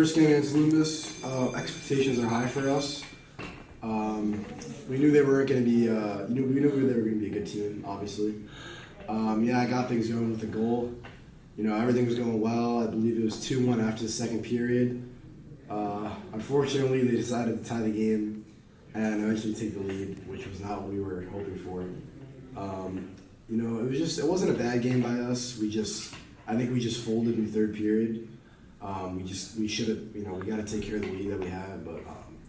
first game against Loomis, expectations are high for us. We knew they were going to be, we knew they were going to be a good team, obviously. I got things going with the goal. Everything was going well. I believe it was 2-1 after the second period. Unfortunately, they decided to tie the game and eventually take the lead, which was not what we were hoping for. It wasn't a bad game by us. I think we just folded in the third period. We should have, we got to take care of the lead that we had, but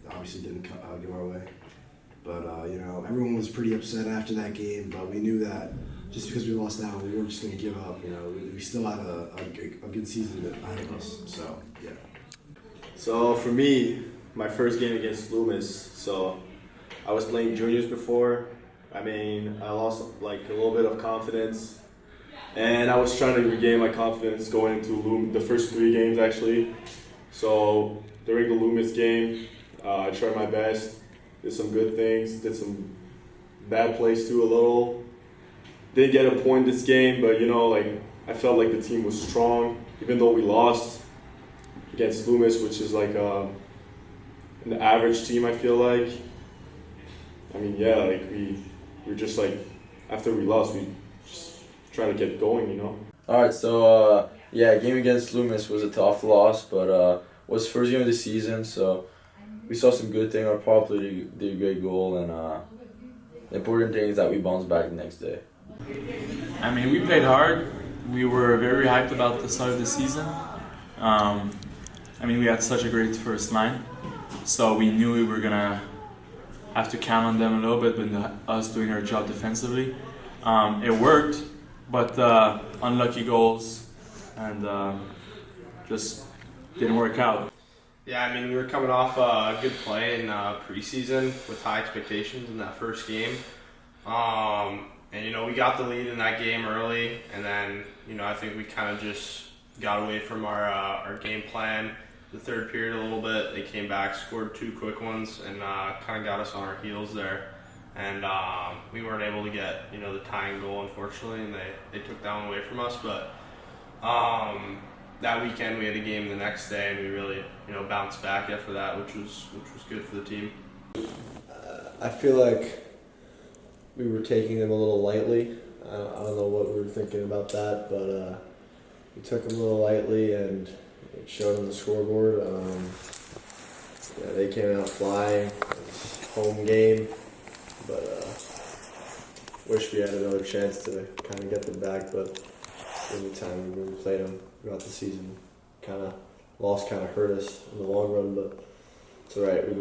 obviously didn't go our way. But, everyone was pretty upset after that game, but we knew that just because we lost out, we weren't just going to give up. We still had a good season ahead of us, so, yeah. So, for me, my first game against Loomis, so I was playing juniors before. I lost, a little bit of confidence. And I was trying to regain my confidence going into the first 3 games, actually. So during the Loomis game, I tried my best, did some good things, did some bad plays too a little. Didn't get a point this game, but I felt like the team was strong, even though we lost against Loomis, which is an average team, I feel like. We were just after we lost, we trying to get going, All right, so game against Loomis was a tough loss, but was first game of the season, so we saw some good things. Our power play did a great goal, and the important thing is that we bounced back the next day. We played hard. We were very hyped about the start of the season. We had such a great first line, so we knew we were gonna have to count on them a little bit with us doing our job defensively. It worked. But unlucky goals and just didn't work out. Yeah, we were coming off a good play in preseason with high expectations in that first game. We got the lead in that game early, and then, I think we kind of just got away from our game plan the third period a little bit. They came back, scored 2 quick ones, and kind of got us on our heels there. And we weren't able to get, the tying goal, unfortunately, and they took that one away from us. But that weekend we had a game the next day, and we really, bounced back after that, which was good for the team. I feel like we were taking them a little lightly. I don't know what we were thinking about that, but we took them a little lightly, and it showed on the scoreboard. They came out flying. It was home game. But wish we had another chance to kind of get them back. But every time we played them throughout the season, loss kind of hurt us in the long run. But it's all right. We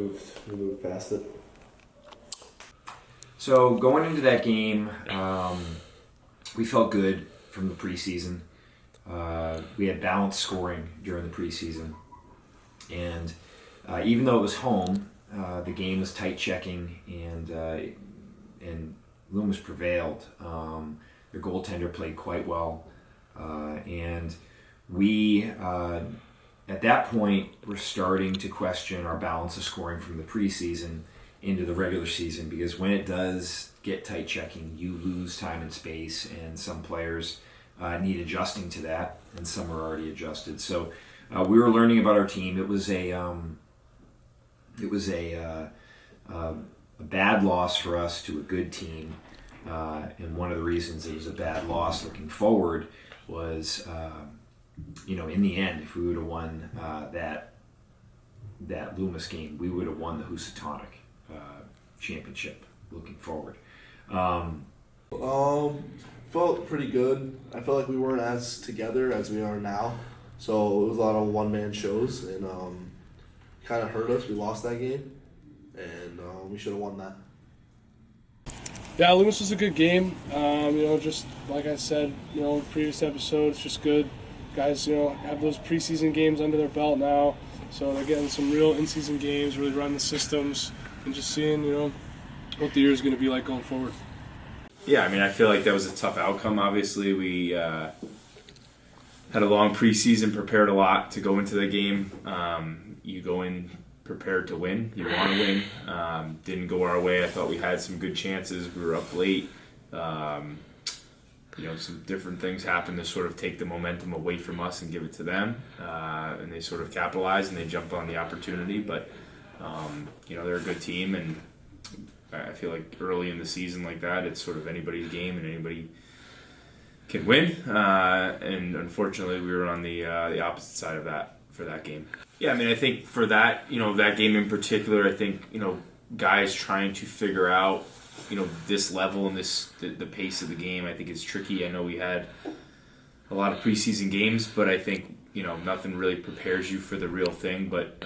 moved past it. So going into that game, we felt good from the preseason. We had balanced scoring during the preseason, and even though it was home. The game was tight checking, and Loomis prevailed. Their goaltender played quite well, and we at that point were starting to question our balance of scoring from the preseason into the regular season, because when it does get tight checking, you lose time and space, and some players need adjusting to that, and some are already adjusted. So we were learning about our team. It was a bad loss for us to a good team, and one of the reasons it was a bad loss looking forward was, in the end, if we would have won that Loomis game, we would have won the Housatonic championship looking forward. Felt pretty good. I felt like we weren't as together as we are now, so it was a lot of one-man shows, and kind of hurt us. We lost that game, and we should have won that. Yeah, Loomis was a good game. Just like I said, previous episodes, just good. Guys, have those preseason games under their belt now, so they're getting some real in-season games, really running the systems, and just seeing, what the year is going to be like going forward. Yeah, I feel like that was a tough outcome. Obviously, we had a long preseason, prepared a lot to go into the game. You go in prepared to win. You want to win. Didn't go our way. I thought we had some good chances. We were up late. some different things happened to sort of take the momentum away from us and give it to them, and they sort of capitalized and they jumped on the opportunity. But they're a good team, and I feel like early in the season like that, it's sort of anybody's game and anybody can win. And unfortunately, we were on the opposite side of that for that game. Yeah, I mean, I think for that, that game in particular, I think, guys trying to figure out, this level and the pace of the game, I think it's tricky. I know we had a lot of preseason games, but I think, nothing really prepares you for the real thing. But,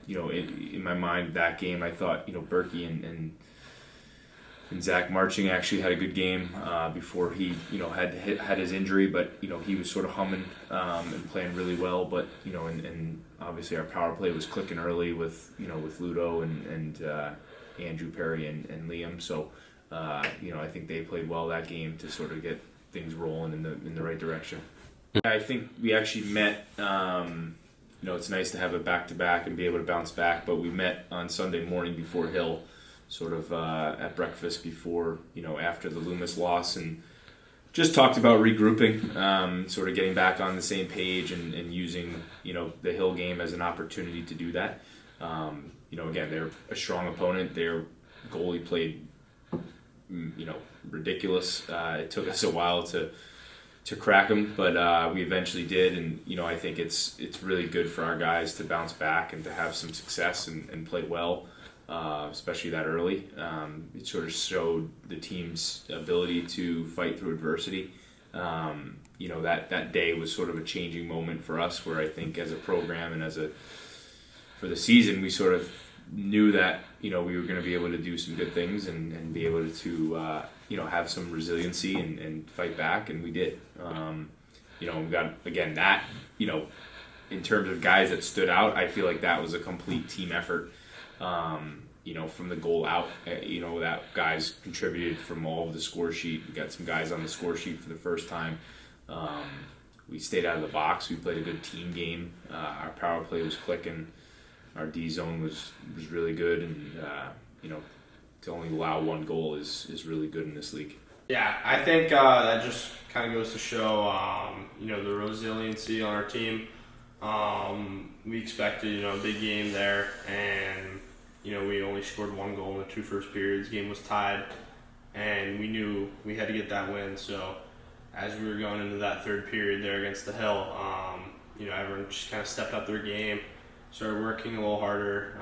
in my mind, that game, I thought, Berkey and Zach Marching actually had a good game before he, had his injury, but he was sort of humming and playing really well. But and obviously our power play was clicking early with with Ludo and Andrew Perry and Liam. So I think they played well that game to sort of get things rolling in the right direction. I think we actually met. It's nice to have a back-to-back and be able to bounce back, but we met on Sunday morning before Hill, sort of at breakfast before, after the Loomis loss, and just talked about regrouping, sort of getting back on the same page and using, the Hill game as an opportunity to do that. Again, they're a strong opponent. Their goalie played, ridiculous. It took us a while to crack them, but we eventually did, and I think it's really good for our guys to bounce back and to have some success and play well. Especially that early. It sort of showed the team's ability to fight through adversity. That day was sort of a changing moment for us, where I think as a program and for the season, we sort of knew that, we were going to be able to do some good things and be able to, have some resiliency and fight back, and we did. We got, again, that, in terms of guys that stood out, I feel like that was a complete team effort. From the goal out, that guys contributed from all of the score sheet. We got some guys on the score sheet for the first time. We stayed out of the box. We played a good team game. Our power play was clicking. Our D zone was really good, and to only allow one goal is really good in this league. Yeah, I think that just kind of goes to show, the resiliency on our team. We expected, a big game there, and we only scored one goal in the 2 first periods. Game was tied, and we knew we had to get that win. So as we were going into that third period there against the Hill, everyone just kind of stepped up their game, started working a little harder,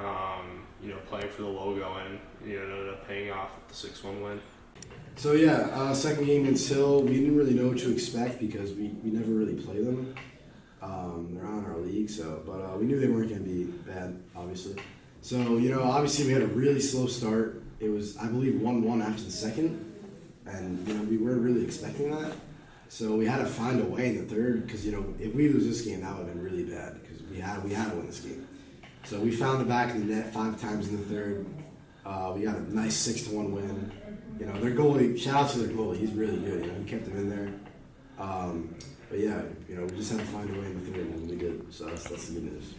playing for the logo, and ended up paying off with the 6-1 win. So second game against Hill, we didn't really know what to expect because we never really play them. They're on our league, but we knew they weren't going to be bad, obviously. So, obviously we had a really slow start. It was, I believe, 1-1 after the second, and, we weren't really expecting that. So we had to find a way in the third because, if we lose this game, that would have been really bad because we had to win this game. So we found the back of the net 5 times in the third. We got a nice 6-1 win. Their goalie, shout out to their goalie, he's really good. He kept them in there. But yeah, we just had to find a way in the third, and we did. So that's the good news.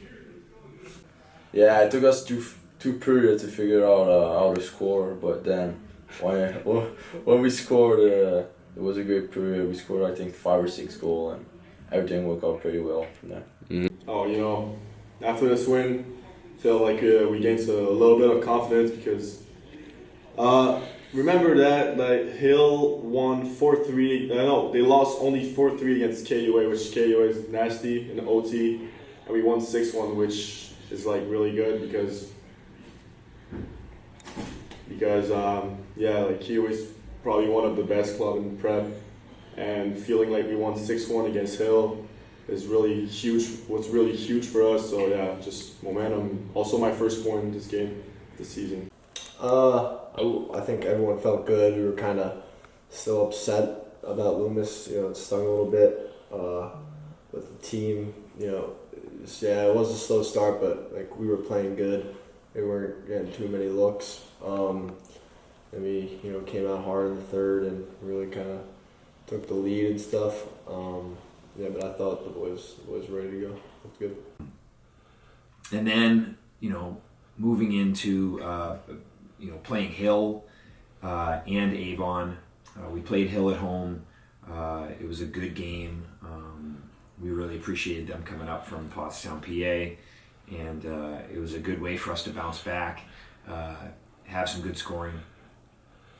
Yeah, it took us two periods to figure out how to score, but then when we scored, it was a great period. We scored, I think, 5 or 6 goals, and everything worked out pretty well from there. Oh, after this win, I feel like we gained a little bit of confidence because remember that Hill won 4-3. No, they lost only 4-3 against KUA, which KUA is nasty in OT, and we won 6-1, which is really good because KUA is probably one of the best club in prep, and feeling like we won 6-1 against Hill is really huge. Was really huge for us. So just momentum. Also, my first point in this game this season. I think everyone felt good. We were kind of still upset about Loomis. It stung a little bit with the team. It was a slow start, but we were playing good. We weren't getting too many looks. And we came out hard in the third and really kind of took the lead and stuff. But I thought the boys ready to go. Looked good. And then moving into playing Hill and Avon. We played Hill at home. It was a good game. We really appreciated them coming up from Pottstown, PA, and it was a good way for us to bounce back, have some good scoring.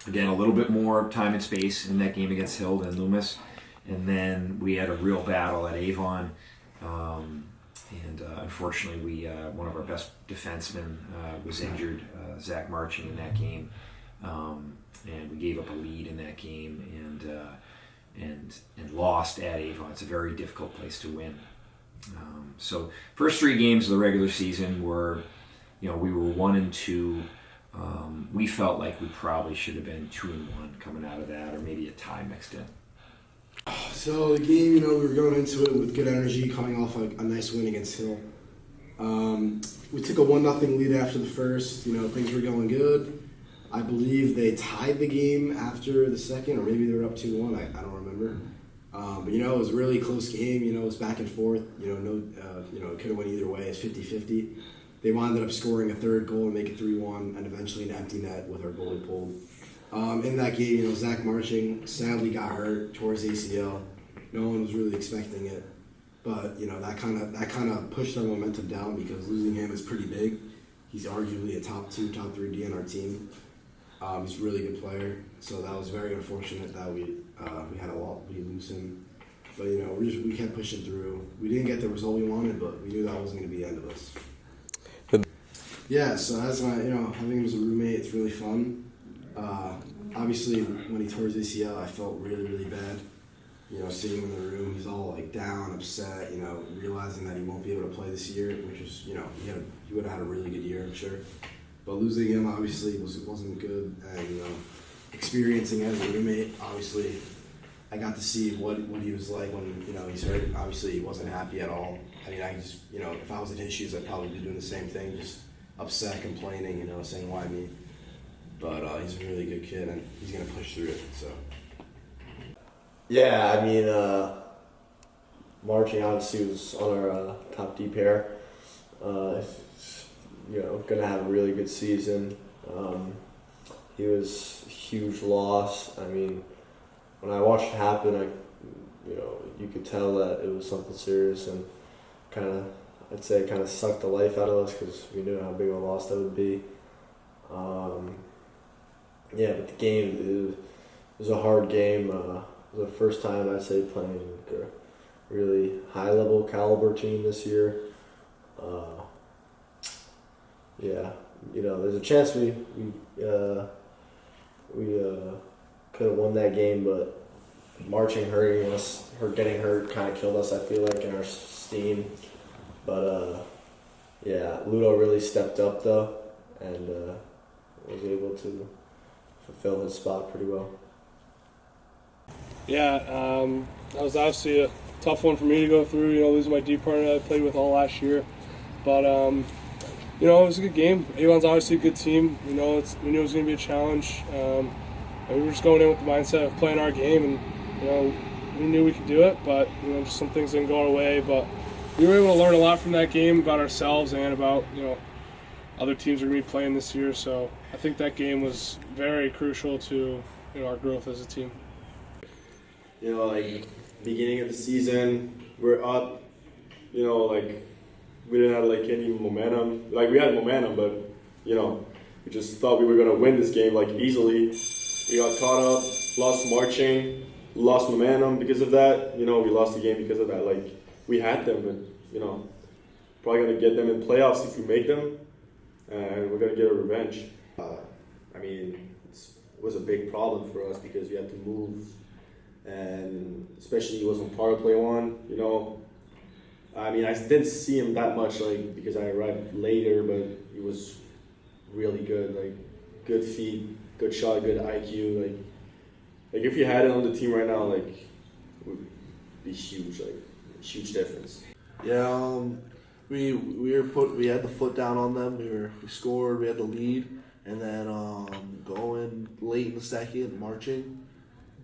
Again, a little bit more time and space in that game against Hill than Loomis, and then we had a real battle at Avon, and unfortunately, one of our best defensemen was injured, Zach Marching, in that game, and we gave up a lead in that game, and lost at Avon. It's a very difficult place to win. So first 3 games of the regular season were, we were 1-2. We felt like we probably should have been 2-1 coming out of that, or maybe a tie mixed in. So the game, we were going into it with good energy, coming off a nice win against Hill. We took a 1-0 lead after the first. Things were going good. I believe they tied the game after the second, or maybe they were up 2-1. I don't remember. But it was a really close game. It was back and forth. It could have went either way. It's 50-50. They wound up scoring a third goal and make it 3-1, and eventually an empty net with our goalie pulled. In that game, Zach Marching sadly got hurt towards ACL. No one was really expecting it, but that kind of pushed our momentum down because losing him is pretty big. He's arguably a top 2, top 3 D on our team. He's a really good player, so that was very unfortunate that we lose him. But we kept pushing through. We didn't get the result we wanted, but we knew that wasn't going to be the end of us. Yeah, so as having him as a roommate, it's really fun. Obviously, when he tore his ACL, I felt really, really bad. Seeing him in the room, he's all down, upset. Realizing that he won't be able to play this year, which is he would have had a really good year, I'm sure. But losing him obviously wasn't good, and experiencing as a roommate, obviously, I got to see what he was like when he's hurt. Obviously, he wasn't happy at all. I mean, I just if I was in his shoes, I'd probably be doing the same thing, just upset, complaining, saying why me. But he's a really good kid, and he's gonna push through it. So. Yeah, I mean, Marching obviously was on our top D pair. Gonna have a really good season. He was a huge loss. I mean, when I watched it happen, you could tell that it was something serious, and I'd say it kind of sucked the life out of us because we knew how big of a loss that would be. But the game, it was a hard game. It was the first time I'd say playing a really high-level caliber team this year. There's a chance we could have won that game, but Marching getting hurt kind of killed us, I feel like, in our steam. But Ludo really stepped up though, and was able to fulfill his spot pretty well. Yeah, that was obviously a tough one for me to go through, losing my D partner that I played with all last year. But, it was a good game. Avon's obviously a good team. We knew it was going to be a challenge. And we were just going in with the mindset of playing our game, and, we knew we could do it, but, just some things didn't go our way. But we were able to learn a lot from that game about ourselves and about, other teams we're going to be playing this year. So I think that game was very crucial to, our growth as a team. Beginning of the season, we're up, we didn't have any momentum. We had momentum, but we just thought we were gonna win this game easily. We got caught up, lost Marching, lost momentum because of that. We lost the game because of that. We had them, but probably gonna get them in playoffs if we make them, and we're gonna get a revenge. It was a big problem for us because we had to move, and especially he was on power play one. I didn't see him that much, because I arrived later, but he was really good, good feet, good shot, good IQ, if you had it on the team right now, it would be huge, huge difference. Yeah, we had the foot down on them. We scored, we had the lead, and then going late in the second, Marching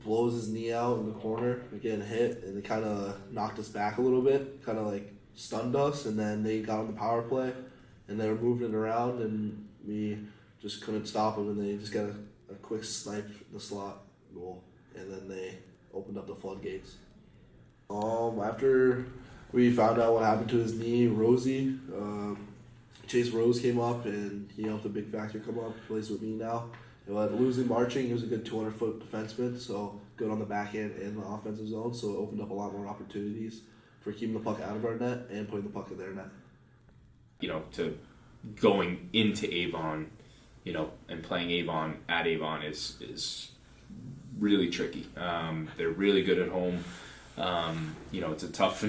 blows his knee out in the corner, getting hit, and it kind of knocked us back a little bit, kind of stunned us, and then they got on the power play, and they were moving it around, and we just couldn't stop them, and they just got a quick snipe in the slot goal, and then they opened up the floodgates. After we found out what happened to his knee, Rosie, Chase Rose came up and he helped a big factor come up. He plays with me now. Losing Marching, he was a good 200-foot defenseman, so good on the back end and the offensive zone, so it opened up a lot more opportunities for keeping the puck out of our net and putting the puck in their net. To going into Avon, and playing Avon at Avon is really tricky. They're really good at home. It's a tough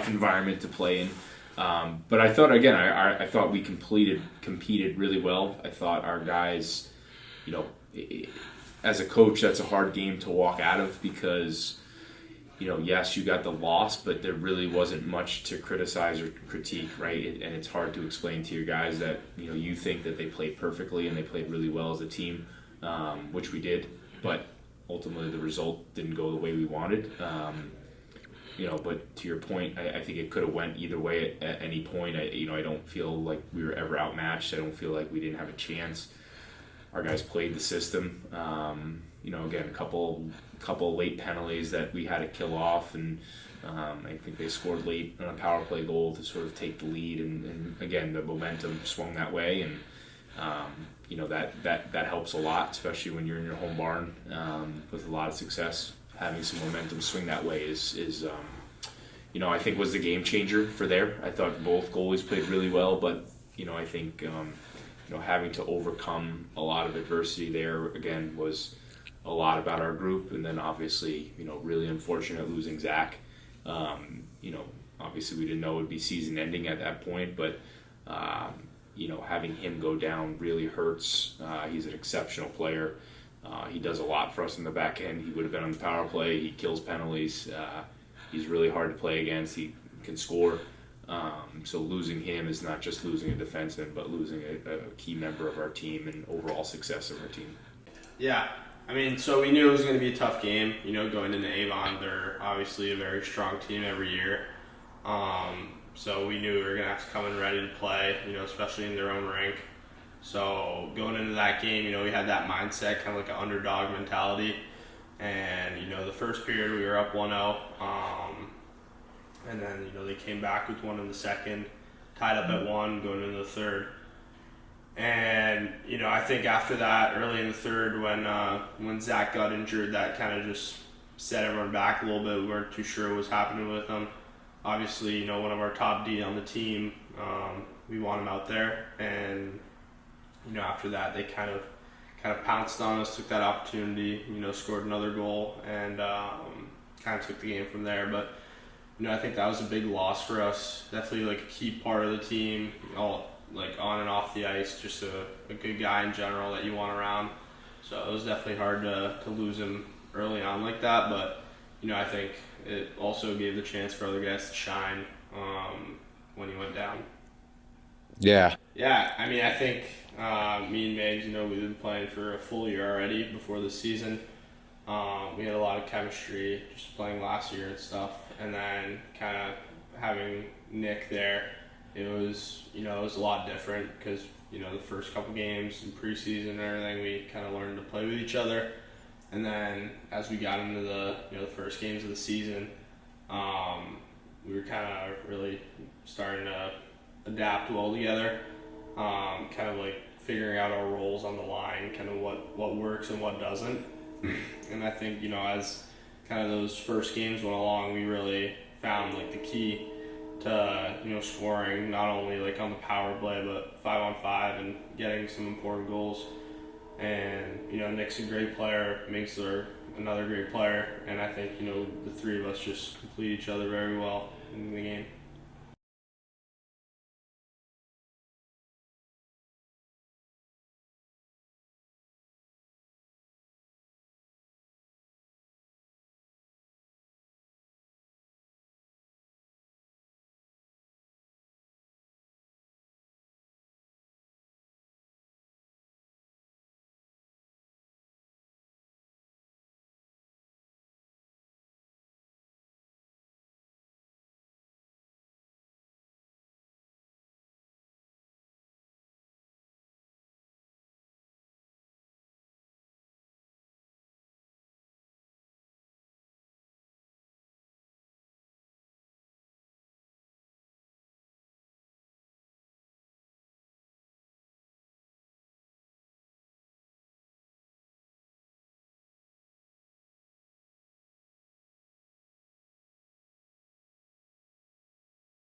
environment to play in. But I thought, again, I thought we competed really well. I thought our guys, as a coach, that's a hard game to walk out of because, yes, you got the loss, but there really wasn't much to criticize or critique, right? And it's hard to explain to your guys that, you think that they played perfectly and they played really well as a team, which we did, but ultimately the result didn't go the way we wanted. But to your point, I think it could have went either way at any point. I don't feel like we were ever outmatched. I don't feel like we didn't have a chance. Our guys played the system. Again, a couple late penalties that we had to kill off, and I think they scored late on a power play goal to sort of take the lead, and again, the momentum swung that way, and that helps a lot, especially when you're in your home barn with a lot of success. Having some momentum swing that way is I think was the game changer for there. I thought both goalies played really well, but I think having to overcome a lot of adversity there again was a lot about our group, and then obviously really unfortunate losing Zach. Obviously we didn't know it would be season ending at that point, but having him go down really hurts. He's an exceptional player. He does a lot for us in the back end. He would have been on the power play. He kills penalties. He's really hard to play against. He can score. So losing him is not just losing a defenseman, but losing a key member of our team and overall success of our team. Yeah. So we knew it was going to be a tough game. Going into Avon, they're obviously a very strong team every year. So we knew we were going to have to come in ready to play, especially in their own rink. So going into that game, we had that mindset, kind of like an underdog mentality. And, the first period we were up 1-0. And then, they came back with one in the second, tied up at 1, going into the third. And, I think after that, early in the third, when Zach got injured, that kind of just set everyone back a little bit. We weren't too sure what was happening with him. Obviously, one of our top D on the team, we want him out there. And after that, they kind of pounced on us, took that opportunity, scored another goal, and kind of took the game from there. But I think that was a big loss for us. Definitely like a key part of the team, all like on and off the ice. Just a good guy in general that you want around. So it was definitely hard to lose him early on like that. But I think it also gave the chance for other guys to shine when he went down. Yeah. Yeah, I think me and Megs, we've been playing for a full year already before the season. We had a lot of chemistry just playing last year and stuff. And then kind of having Nick there, it was a lot different because, the first couple games in preseason and everything, we kind of learned to play with each other. And then as we got into the first games of the season, we were kind of really starting to adapt well together, kind of like figuring out our roles on the line, kind of what works and what doesn't. And I think, as kind of those first games went along, we really found like the key to, scoring not only like on the power play, but 5-on-5 and getting some important goals. And, Nick's a great player, Minks are another great player, and I think, the three of us just complete each other very well in the game.